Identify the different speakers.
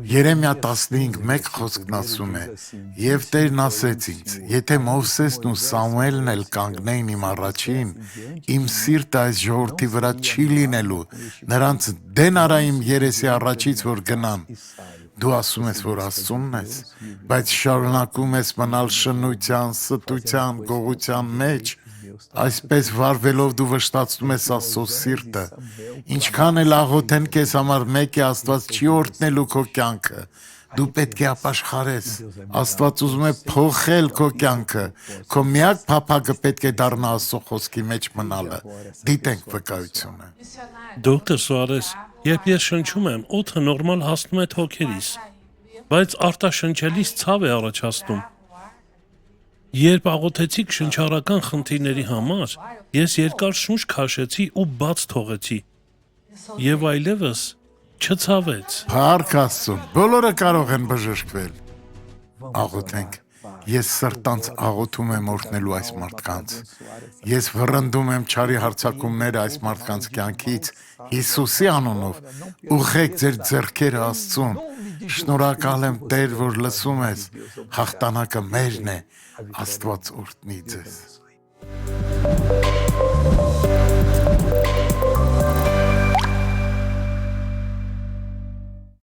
Speaker 1: Երեմիա 15:1 խոսքն ասում է. «Եվ Տերն ասեց ինձ. եթե Մովսեսն ու Սամուելն էլ կանգնեին իմ առաջին, իմ սիրտը այս ժողովրդի վրա չի լինելու, նրանց դեն արա իմ երեսի առաջից, որ գնան։ Դու ասում ես, որ Աստծունն ես, բայց շարունակում ես մնալ շնության, ստության, գողության մեջ, այսպես վարվելով դու վշտացնում ես Աստծո սիրտը։ Ինչքան էլ աղոթեն քեզ համար, մեկ է Աստված չի օրհնելու քո կյանքը։ Դու պետք է ապաշխարես։ Աստված ուզում է փոխել քո կյանքը։ Քո միակ փափագը պետք է դառնա Աստծո խոսքի մեջ մնալը։ Դիտենք վկայությունը։
Speaker 2: Դոկտոր Սուարես, երբ ես շնչում եմ, օդը նորմալ հասնում է թոքերիս, բայց արտաշնչելիս ցավ է առաջացնում։ Երբ աղոթեցիք շնչառական խնդիրների համար, ես երկար շունչ քաշեցի ու բաց թողեցի։ Եվ այլևս չցավեց։
Speaker 1: Փառք Աստծուն, բոլորը կարող են բժշկվել։ Աղոթենք։ Ես սրտանց աղոթում եմ օրհնելու այս մարդկանց։ Ես վռնդում եմ չարի հարձակումները այս մարդկանց կյանքից Հիսուսի անունով։ Ուղղեք ձեր ձեռքերը Աստծուն։ Շնորհակալ եմ Տեր, որ լսում ես։ Հաղթանակը մերն է։ Աստված օրհնի ձեզ։